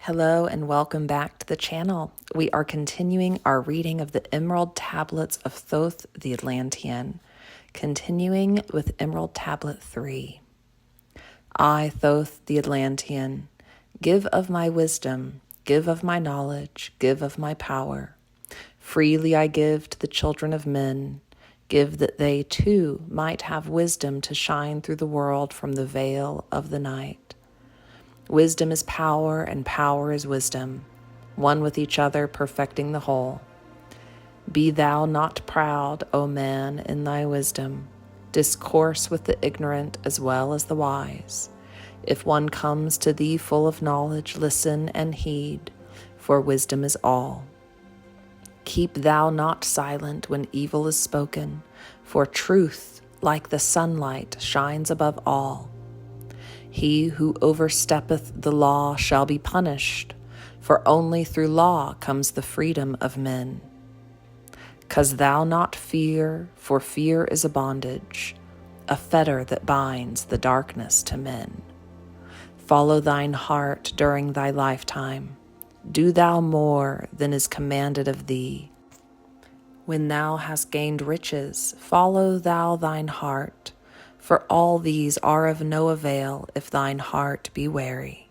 Hello and welcome back to the channel. We are continuing our reading of the Emerald Tablets of Thoth the Atlantean, continuing with Emerald Tablet 3. I, Thoth the Atlantean, give of my wisdom, give of my knowledge, give of my power. Freely I give to the children of men, give that they too might have wisdom to shine through the world from the veil of the night. Wisdom is power, and power is wisdom, one with each other perfecting the whole. Be thou not proud, O man, in thy wisdom. Discourse with the ignorant as well as the wise. If one comes to thee full of knowledge, listen and heed, for wisdom is all. Keep thou not silent when evil is spoken, for truth, like the sunlight, shines above all. He who oversteppeth the law shall be punished, for only through law comes the freedom of men. 'Cause thou not fear, for fear is a bondage, a fetter that binds the darkness to men. Follow thine heart during thy lifetime. Do thou more than is commanded of thee. When thou hast gained riches, follow thou thine heart, for all these are of no avail if thine heart be wary.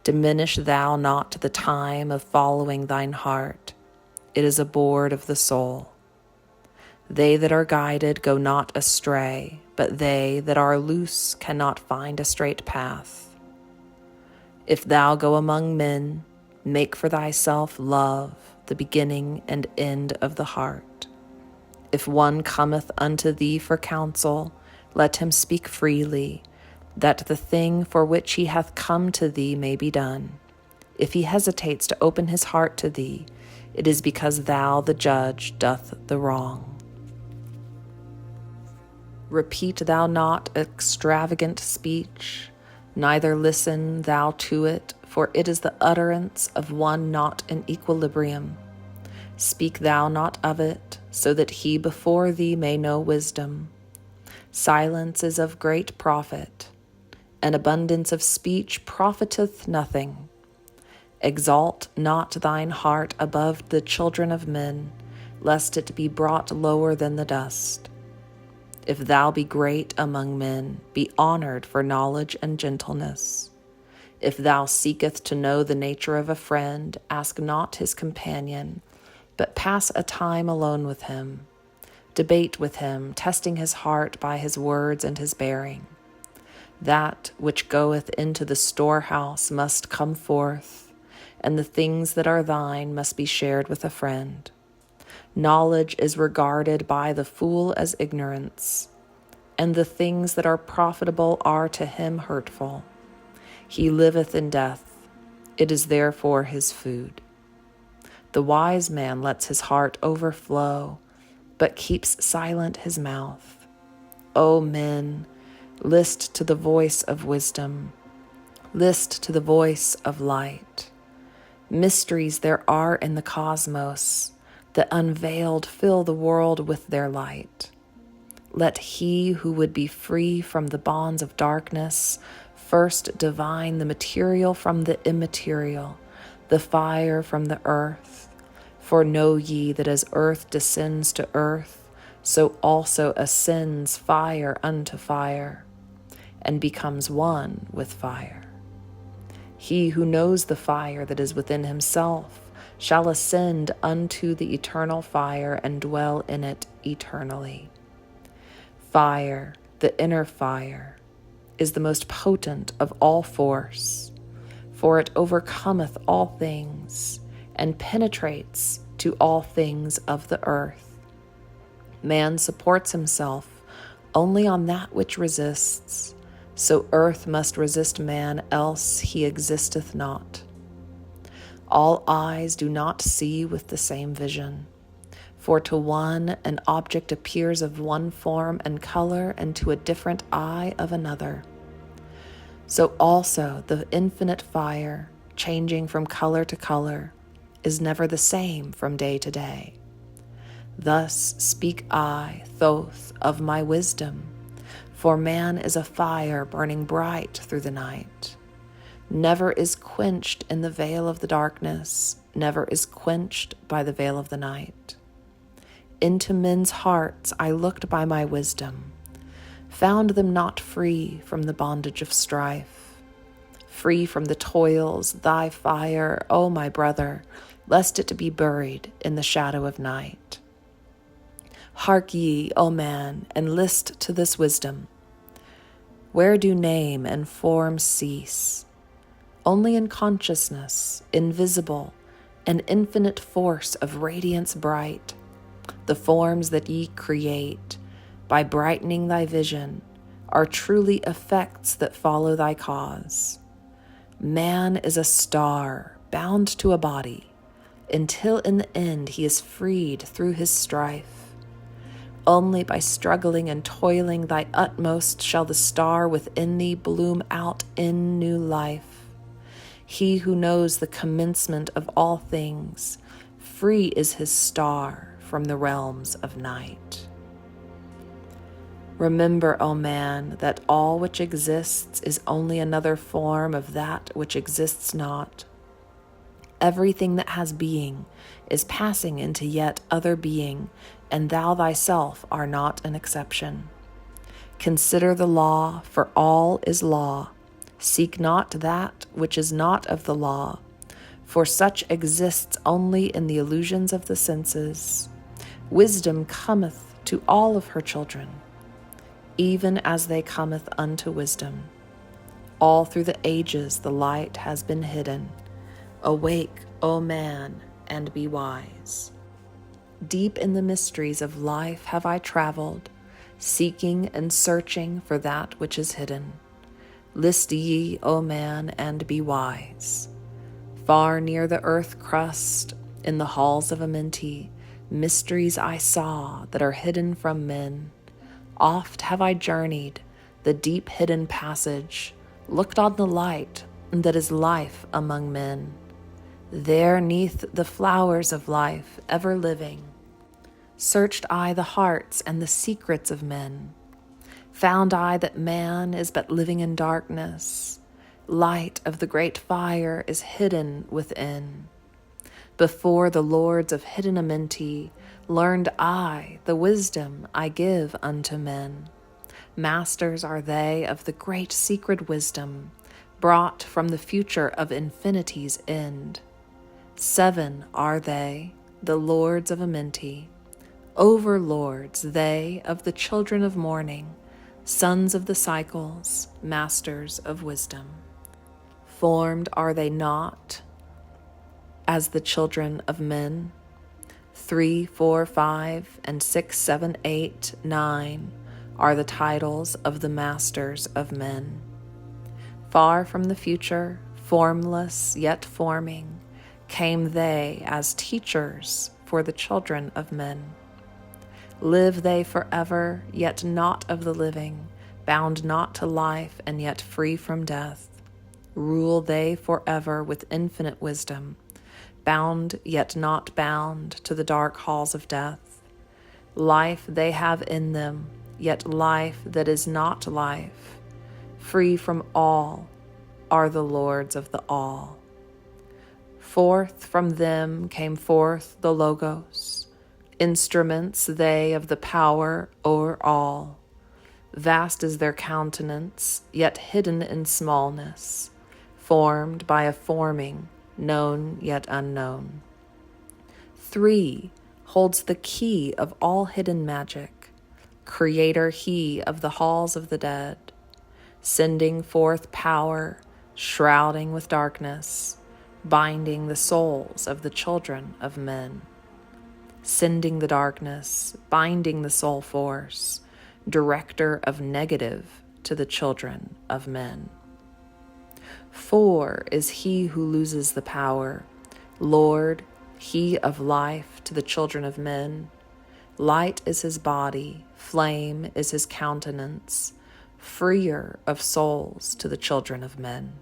Diminish thou not the time of following thine heart. It is a board of the soul. They that are guided go not astray, but they that are loose cannot find a straight path. If thou go among men, make for thyself love, the beginning and end of the heart. If one cometh unto thee for counsel, let him speak freely, that the thing for which he hath come to thee may be done. If he hesitates to open his heart to thee, it is because thou, the judge, doth the wrong. Repeat thou not extravagant speech, neither listen thou to it, for it is the utterance of one not in equilibrium. Speak thou not of it, so that he before thee may know wisdom. Silence is of great profit. An abundance of speech profiteth nothing. Exalt not thine heart above the children of men, lest it be brought lower than the dust. If thou be great among men, be honored for knowledge and gentleness. If thou seeketh to know the nature of a friend, ask not his companion, but pass a time alone with him. Debate with him, testing his heart by his words and his bearing. That which goeth into the storehouse must come forth, and the things that are thine must be shared with a friend. Knowledge is regarded by the fool as ignorance, and the things that are profitable are to him hurtful. He liveth in death, it is therefore his food. The wise man lets his heart overflow, but keeps silent his mouth. O men, list to the voice of wisdom. List to the voice of light. Mysteries there are in the cosmos, that unveiled fill the world with their light. Let he who would be free from the bonds of darkness first divine the material from the immaterial, the fire from the earth. For know ye that as earth descends to earth, so also ascends fire unto fire, and becomes one with fire. He who knows the fire that is within himself shall ascend unto the eternal fire and dwell in it eternally. Fire, the inner fire, is the most potent of all force, for it overcometh all things, and penetrates to all things of the earth. Man supports himself only on that which resists, so earth must resist man, else he existeth not. All eyes do not see with the same vision, for to one an object appears of one form and color, and to a different eye of another. So also the infinite fire, changing from color to color, is never the same from day to day. Thus speak I, Thoth, of my wisdom, for man is a fire burning bright through the night. never is quenched in the veil of the darkness, never is quenched by the veil of the night. Into men's hearts I looked by my wisdom, found them not free from the bondage of strife, free from the toils, thy fire, O my brother, lest it be buried in the shadow of night. Hark ye, O man, and list to this wisdom. Where do name and form cease? Only in consciousness, invisible, an infinite force of radiance bright, the forms that ye create, by brightening thy vision, are truly effects that follow thy cause. Man is a star bound to a body, until in the end he is freed through his strife. Only by struggling and toiling thy utmost shall the star within thee bloom out in new life. He who knows the commencement of all things, free is his star from the realms of night. Remember, O man, that all which exists is only another form of that which exists not. Everything that has being is passing into yet other being, and thou thyself art not an exception. Consider the law, for all is law. Seek not that which is not of the law, for such exists only in the illusions of the senses. Wisdom cometh to all of her children, even as they cometh unto wisdom. All through the ages the light has been hidden. Awake, O man, and be wise. Deep in the mysteries of life have I traveled, seeking and searching for that which is hidden. List ye, O man, and be wise. Far near the earth crust, in the halls of Amenti, mysteries I saw that are hidden from men. Oft have I journeyed the deep hidden passage, looked on the light that is life among men. There, 'neath the flowers of life, ever living, searched I the hearts and the secrets of men. Found I that man is but living in darkness. Light of the great fire is hidden within. Before the lords of hidden Amenti, learned I the wisdom I give unto men. Masters are they of the great secret wisdom, brought from the future of infinity's end. 7 are they, the lords of Amenti, overlords they of the children of morning, sons of the cycles, masters of wisdom. Formed are they not as the children of men? 3, 4, 5, and 6, 7, 8, 9 are the titles of the masters of men. Far from the future, formless yet forming, came they as teachers for the children of men. Live they forever, yet not of the living, bound not to life and yet free from death. Rule they forever with infinite wisdom, bound yet not bound to the dark halls of death. Life they have in them, yet life that is not life. Free from all are the lords of the all. Forth from them came forth the Logos, instruments they of the power o'er all. Vast is their countenance, yet hidden in smallness, formed by a forming, known yet unknown. 3 holds the key of all hidden magic, creator he of the halls of the dead, sending forth power, shrouding with darkness, binding the souls of the children of men. Sending the darkness, binding the soul force, director of negative to the children of men. 4 is he who loses the power, Lord, he of life to the children of men. Light is his body, flame is his countenance, freer of souls to the children of men.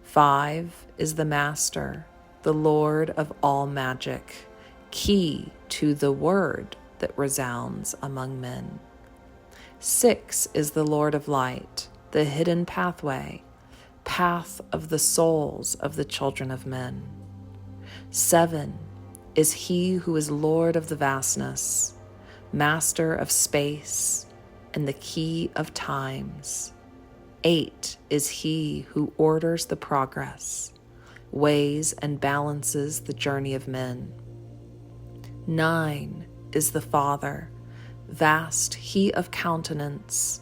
5 is the master, the Lord of all magic, key to the word that resounds among men. 6 is the Lord of light, the hidden pathway, path of the souls of the children of men. 7 is he who is Lord of the vastness, master of space, and the key of times. 8 is he who orders the progress, weighs and balances the journey of men. 9 is the Father, vast he of countenance,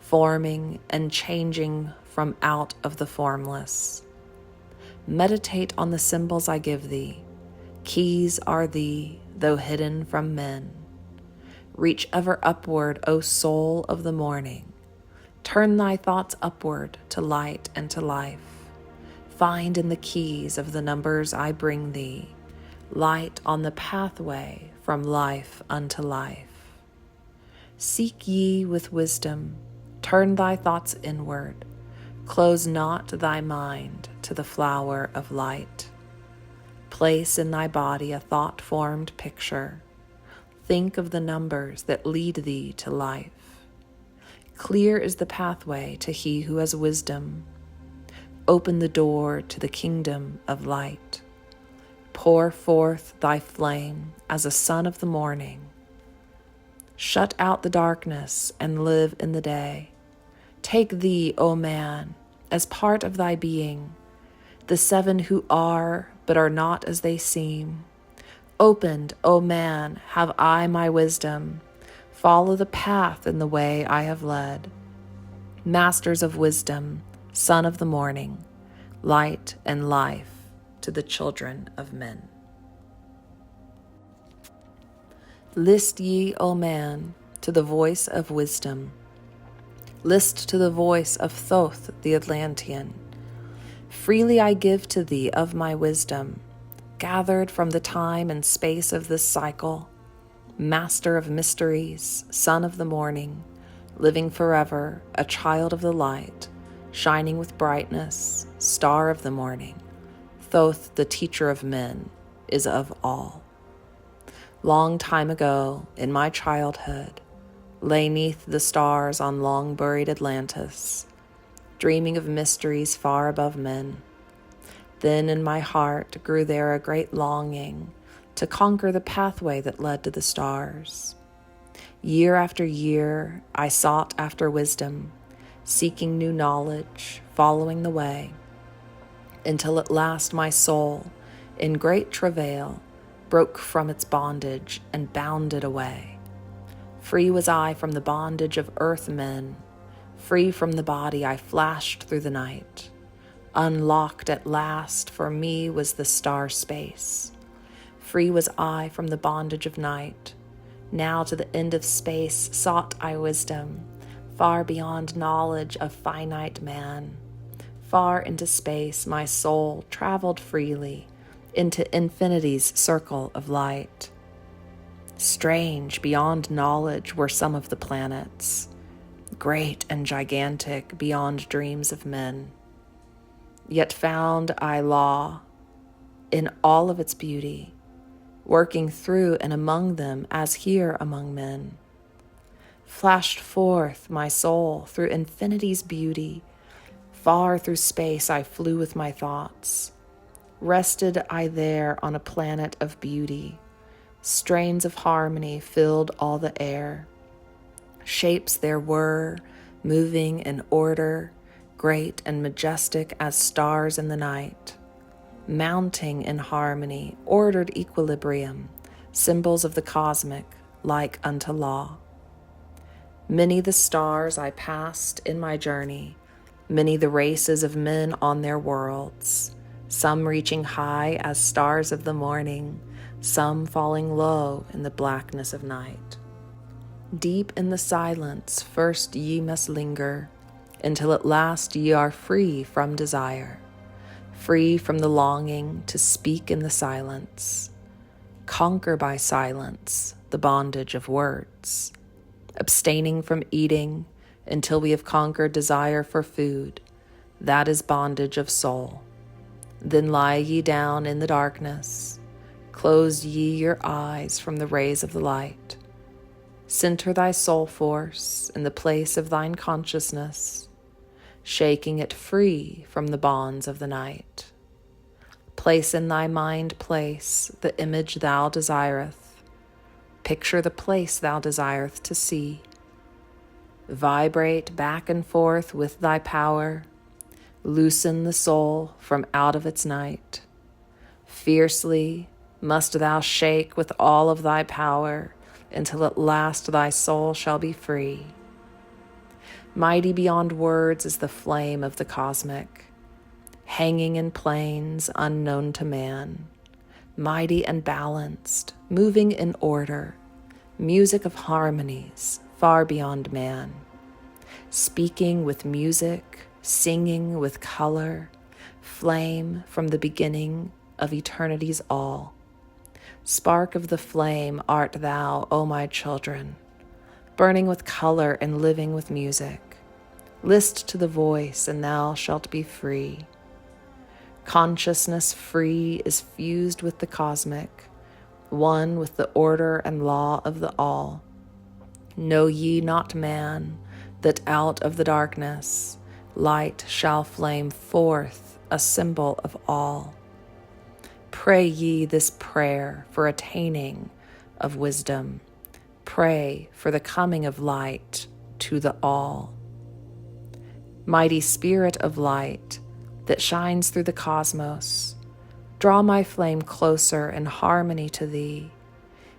forming and changing from out of the formless. Meditate on the symbols I give thee. Keys are thee, though hidden from men. Reach ever upward, O soul of the morning. Turn thy thoughts upward to light and to life. Find in the keys of the numbers I bring thee, light on the pathway from life unto life. Seek ye with wisdom, turn thy thoughts inward, close not thy mind to the flower of light. Place in thy body a thought-formed picture. Think of the numbers that lead thee to life. Clear is the pathway to he who has wisdom. Open the door to the kingdom of light. Pour forth thy flame as a sun of the morning. Shut out the darkness and live in the day. Take thee, O man, as part of thy being, the 7 who are but are not as they seem. Opened, O man, have I my wisdom. Follow the path in the way I have led. Masters of wisdom, son of the morning, light and life to the children of men. List ye, O man, to the voice of wisdom. List to the voice of Thoth the Atlantean. Freely I give to thee of my wisdom, gathered from the time and space of this cycle, master of mysteries, son of the morning, living forever, a child of the light, shining with brightness, star of the morning. Thoth, the teacher of men, is of all. Long time ago, in my childhood, lay 'neath the stars on long-buried Atlantis, dreaming of mysteries far above men. Then in my heart grew there a great longing to conquer the pathway that led to the stars. Year after year, I sought after wisdom, seeking new knowledge, following the way, until at last my soul, in great travail, broke from its bondage and bounded away. Free was I from the bondage of earth men. Free from the body, I flashed through the night. Unlocked at last for me was the star space. Free was I from the bondage of night. Now to the end of space sought I wisdom, far beyond knowledge of finite man. Far into space my soul traveled freely, into infinity's circle of light. Strange, beyond knowledge were some of the planets, great and gigantic beyond dreams of men. Yet found I law in all of its beauty, working through and among them as here among men. Flashed forth my soul through infinity's beauty, far through space I flew with my thoughts. Rested I there on a planet of beauty. Strains of harmony filled all the air. Shapes there were, moving in order, great and majestic as stars in the night. Mounting in harmony, ordered equilibrium, symbols of the cosmic, like unto law. Many the stars I passed in my journey, many the races of men on their worlds, some reaching high as stars of the morning, some falling low in the blackness of night. Deep in the silence first ye must linger, until at last ye are free from desire, free from the longing to speak in the silence. Conquer by silence the bondage of words, abstaining from eating until we have conquered desire for food. That is bondage of soul. Then lie ye down in the darkness. Close ye your eyes from the rays of the light. Center thy soul force in the place of thine consciousness. shaking it free from the bonds of the night. Place in thy mind place the image thou desireth. Picture the place thou desireth to see. Vibrate back and forth with thy power. Loosen the soul from out of its night. Fiercely must thou shake with all of thy power until at last thy soul shall be free. Mighty beyond words is the flame of the cosmic, hanging in plains unknown to man, mighty and balanced, moving in order, music of harmonies far beyond man, speaking with music, singing with color, flame from the beginning of eternity's all. Spark of the flame art thou, O my children, burning with color and living with music. List to the voice, and thou shalt be free. Consciousness free is fused with the cosmic, one with the order and law of the all. Know ye not, man, that out of the darkness light shall flame forth, a symbol of all. Pray ye this prayer for attaining of wisdom. Pray for the coming of light to the all. Mighty Spirit of light that shines through the cosmos, draw my flame closer in harmony to thee.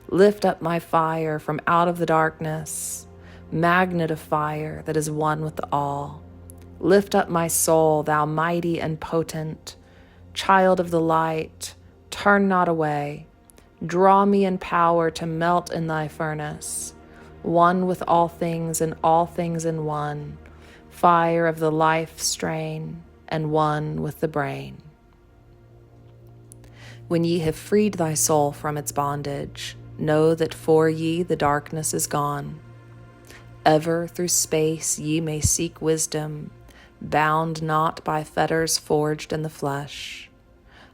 Lift up my fire from out of the darkness, magnet of fire that is one with the all. Lift up my soul, thou mighty and potent, child of the light, turn not away. Draw me in power to melt in thy furnace, one with all things and all things in one, fire of the life strain, and one with the brain. When ye have freed thy soul from its bondage, know that for ye the darkness is gone. Ever through space ye may seek wisdom, bound not by fetters forged in the flesh.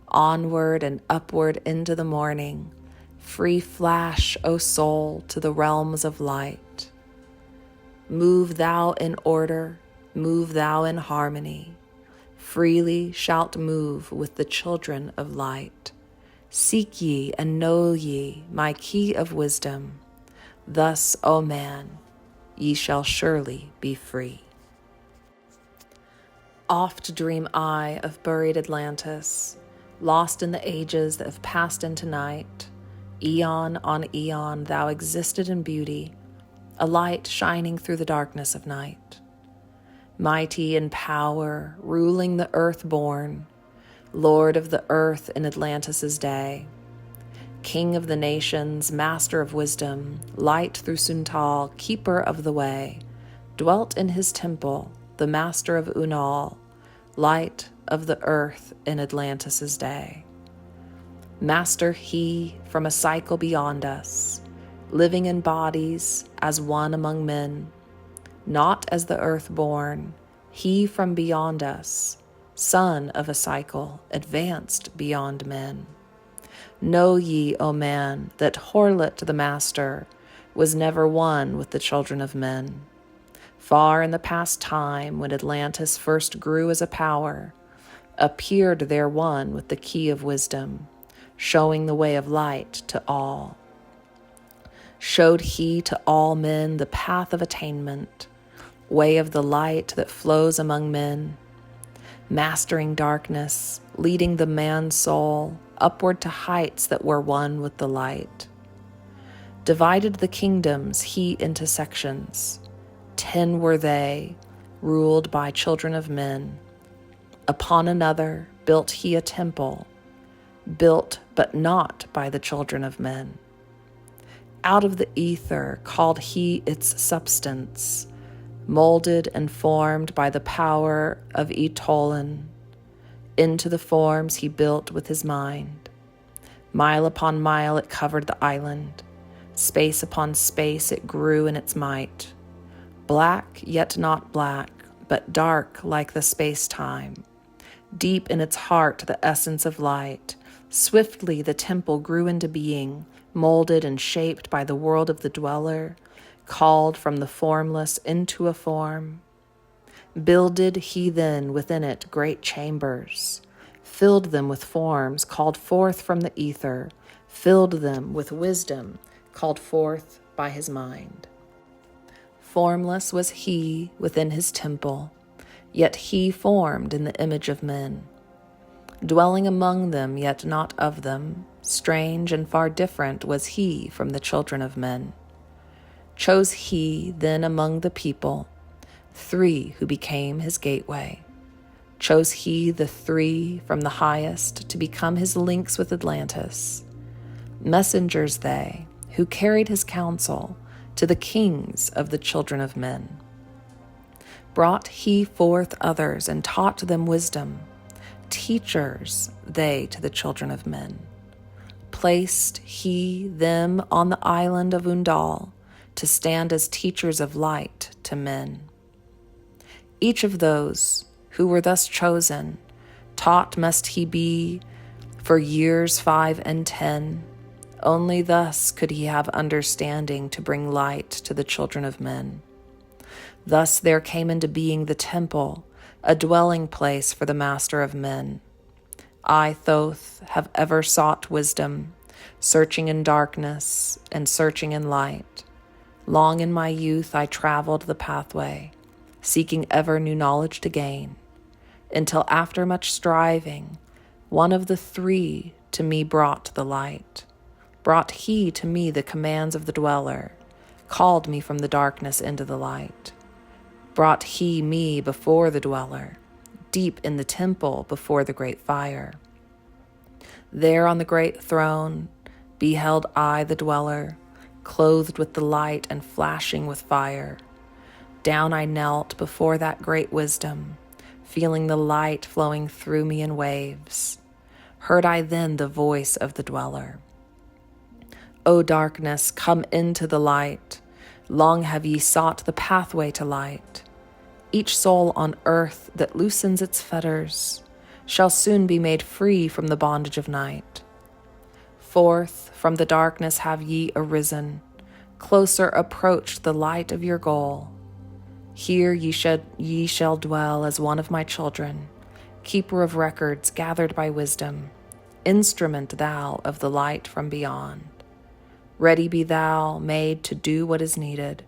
Onward and upward into the morning, free flash, O soul, to the realms of light. Move thou in order, move thou in harmony. Freely shalt move with the children of light. Seek ye and know ye my key of wisdom. Thus, O man, ye shall surely be free. Oft dream I of buried Atlantis, lost in the ages that have passed into night. Eon on eon thou existed in beauty, a light shining through the darkness of night. Mighty in power, ruling the earth born, Lord of the earth in Atlantis' day. King of the nations, master of wisdom, light through Suntal, keeper of the way, dwelt in his temple, the master of Unal, light of the earth in Atlantis' day. Master he from a cycle beyond us, living in bodies as one among men, not as the earth-born, he from beyond us, son of a cycle, advanced beyond men. Know ye, O man, that Horlet the master was never one with the children of men. Far in the past time, when Atlantis first grew as a power, appeared there one with the key of wisdom, showing the way of light to all. Showed he to all men the path of attainment, way of the light that flows among men, mastering darkness, leading the man's soul upward to heights that were one with the light. Divided the kingdoms he into sections. 10 were they, ruled by children of men. Upon another built he a temple, built but not by the children of men. Out of the ether called he its substance, molded and formed by the power of Etolan. Into the forms he built with his mind. Mile upon mile it covered the island. Space upon space it grew in its might. Black yet not black, but dark like the space-time. Deep in its heart the essence of light. Swiftly the temple grew into being, molded and shaped by the world of the dweller, called from the formless into a form. Builded he then within it great chambers, filled them with forms called forth from the ether, filled them with wisdom called forth by his mind. Formless was he within his temple, yet he formed in the image of men. Dwelling among them, yet not of them, strange and far different was he from the children of men. Chose he then among the people 3 who became his gateway. Chose he the 3 from the highest to become his links with Atlantis. Messengers they, who carried his counsel to the kings of the children of men. Brought he forth others and taught them wisdom, teachers they to the children of men. Placed he them on the island of Undal to stand as teachers of light to men. Each of those who were thus chosen, taught must he be for years 5 and 10. Only thus could he have understanding to bring light to the children of men. Thus there came into being the temple, a dwelling place for the master of men. I, Thoth, have ever sought wisdom, searching in darkness and searching in light. Long in my youth I traveled the pathway, seeking ever new knowledge to gain, until after much striving, one of the 3 to me brought the light. Brought he to me the commands of the dweller, called me from the darkness into the light. Brought he me before the dweller, deep in the temple before the great fire. There on the great throne beheld I the dweller, clothed with the light and flashing with fire. Down I knelt before that great wisdom, feeling the light flowing through me in waves. Heard I then the voice of the dweller. O darkness, come into the light. Long have ye sought the pathway to light. Each soul on earth that loosens its fetters shall soon be made free from the bondage of night. Forth from the darkness have ye arisen, closer approached the light of your goal. Here ye shall dwell as one of my children, keeper of records gathered by wisdom, instrument thou of the light from beyond. Ready be thou made to do what is needed,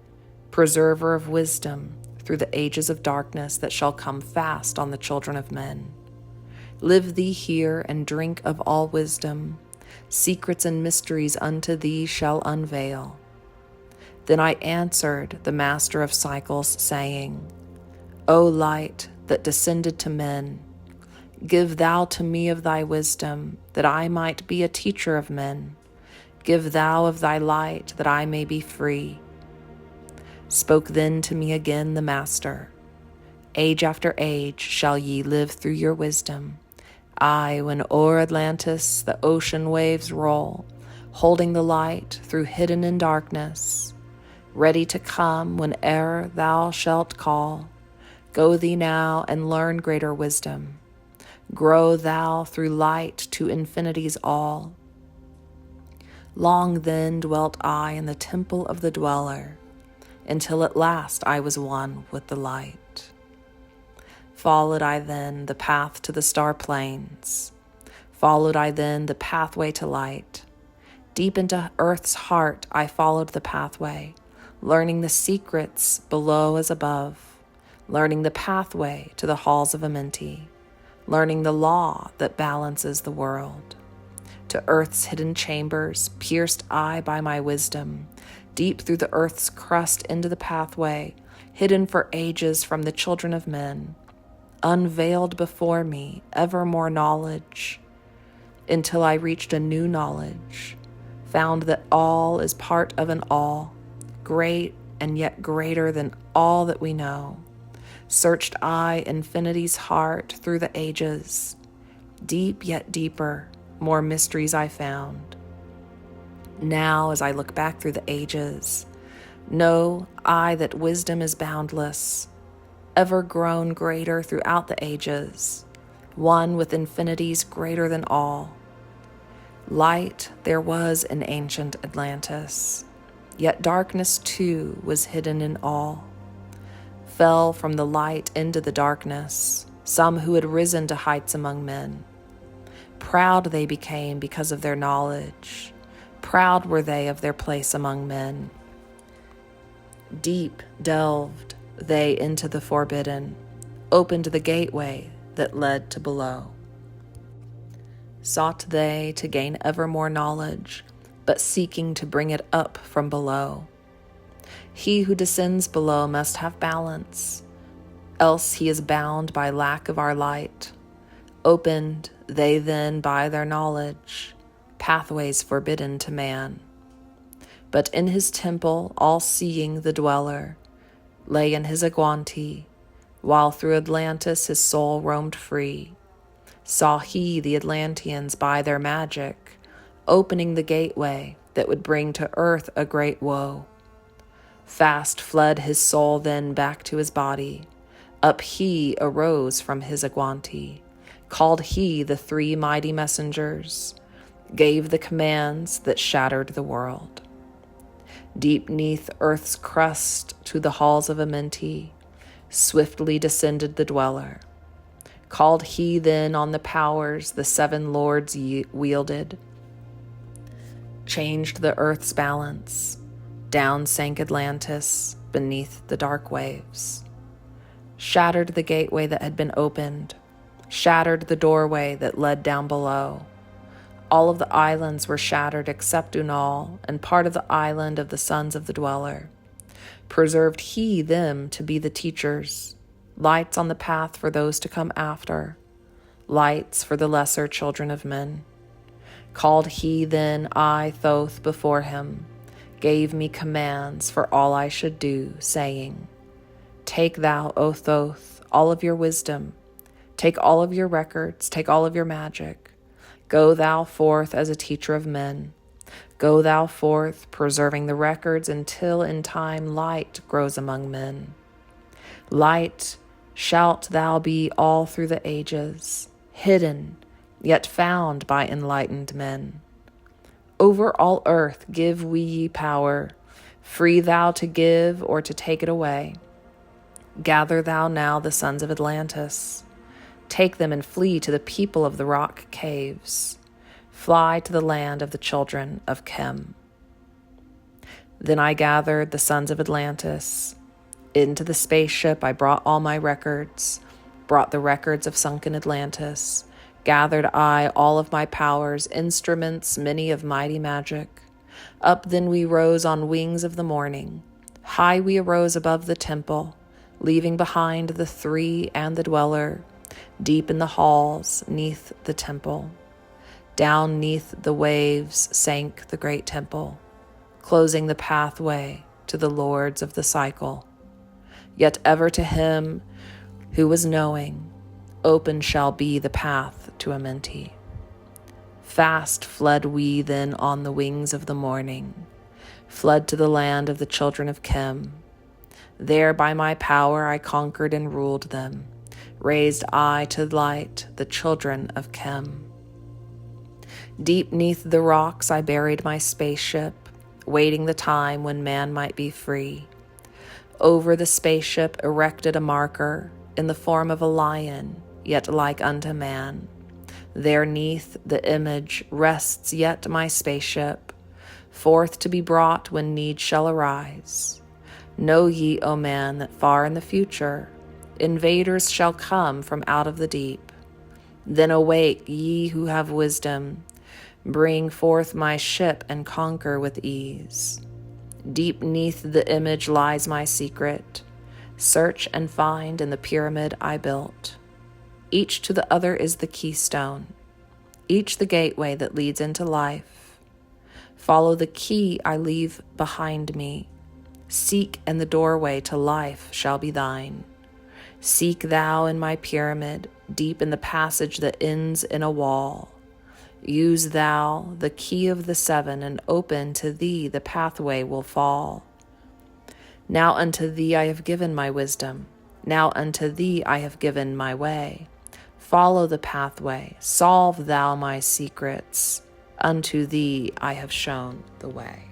preserver of wisdom through the ages of darkness that shall come fast on the children of men. Live thee here and drink of all wisdom, secrets and mysteries unto thee shall unveil. Then I answered the master of cycles, saying, O light that descended to men, give thou to me of thy wisdom, that I might be a teacher of men. Give thou of thy light, that I may be free. Spoke then to me again the master, Age after age shall ye live through your wisdom. Aye, when o'er Atlantis the ocean waves roll, holding the light through hidden in darkness, ready to come whene'er thou shalt call. Go thee now and learn greater wisdom. Grow thou through light to infinity's all. Long then dwelt I in the temple of the dweller, until at last I was one with the light. Followed I then the path to the star plains. Followed I then the pathway to light. Deep into earth's heart I followed the pathway, learning the secrets below as above, learning the pathway to the halls of Amenti, learning the law that balances the world. To earth's hidden chambers, pierced I by my wisdom, deep through the earth's crust into the pathway, hidden for ages from the children of men, unveiled before me ever more knowledge, until I reached a new knowledge, found that all is part of an all, great and yet greater than all that we know. Searched I infinity's heart through the ages, deep yet deeper, more mysteries I found. Now, as I look back through the ages, know I that wisdom is boundless, ever grown greater throughout the ages, one with infinities greater than all. Light there was in ancient Atlantis, yet darkness too was hidden in all. fell from the light into the darkness, some who had risen to heights among men. Proud they became because of their knowledge. Proud were they of their place among men. Deep delved they into the forbidden, opened the gateway that led to below. Sought they to gain ever more knowledge, but seeking to bring it up from below. He who descends below must have balance, else he is bound by lack of our light. Opened they then by their knowledge, pathways forbidden to man. But in his temple, all-seeing the dweller lay in his aguanti, while through Atlantis his soul roamed free. Saw he the Atlanteans by their magic, opening the gateway that would bring to earth a great woe. Fast fled his soul then back to his body. Up he arose from his aguanti, called he the three mighty messengers, gave the commands that shattered the world. Deep neath earth's crust to the halls of Amenti, swiftly descended the dweller. Called he then on the powers the seven lords wielded. Changed the earth's balance. Down sank Atlantis beneath the dark waves. Shattered the gateway that had been opened. Shattered the doorway that led down below. All of the islands were shattered except Unal and part of the island of the sons of the dweller. Preserved he them to be the teachers, lights on the path for those to come after, lights for the lesser children of men. Called he then I, Thoth, before him, gave me commands for all I should do, saying, Take thou, O Thoth, all of your wisdom, take all of your records, take all of your magic. Go thou forth as a teacher of men. Go thou forth, preserving the records until in time light grows among men. Light shalt thou be all through the ages, hidden, yet found by enlightened men. Over all earth give we ye power, free thou to give or to take it away. Gather thou now the sons of Atlantis. Take them and flee to the people of the rock caves. Fly to the land of the children of Chem. Then I gathered the sons of Atlantis. Into the spaceship I brought all my records, brought the records of sunken Atlantis. Gathered I all of my powers, instruments, many of mighty magic. Up then we rose on wings of the morning. High we arose above the temple, leaving behind the three and the dweller. Deep in the halls, neath the temple. Down neath the waves sank the great temple, closing the pathway to the lords of the cycle. Yet ever to him who was knowing, open shall be the path to Amenti. Fast fled we then on the wings of the morning, fled to the land of the children of Chem. There by my power I conquered and ruled them. Raised I to light the children of Chem. Deep neath the rocks I buried my spaceship, waiting the time when man might be free. Over the spaceship erected a marker in the form of a lion, yet like unto man. There neath the image rests yet my spaceship, forth to be brought when need shall arise. Know ye, O man, that far in the future invaders shall come from out of the deep. Then awake, ye who have wisdom, bring forth my ship and conquer with ease. Deep neath the image lies my secret. Search and find in the pyramid I built. Each to the other is the keystone, each the gateway that leads into life. Follow the key I leave behind me. Seek, and the doorway to life shall be thine. Seek thou in my pyramid, deep in the passage that ends in a wall. Use thou the key of the seven, and open to thee the pathway will fall. Now unto thee I have given my wisdom. Now unto thee I have given my way. Follow the pathway, solve thou my secrets. Unto thee I have shown the way.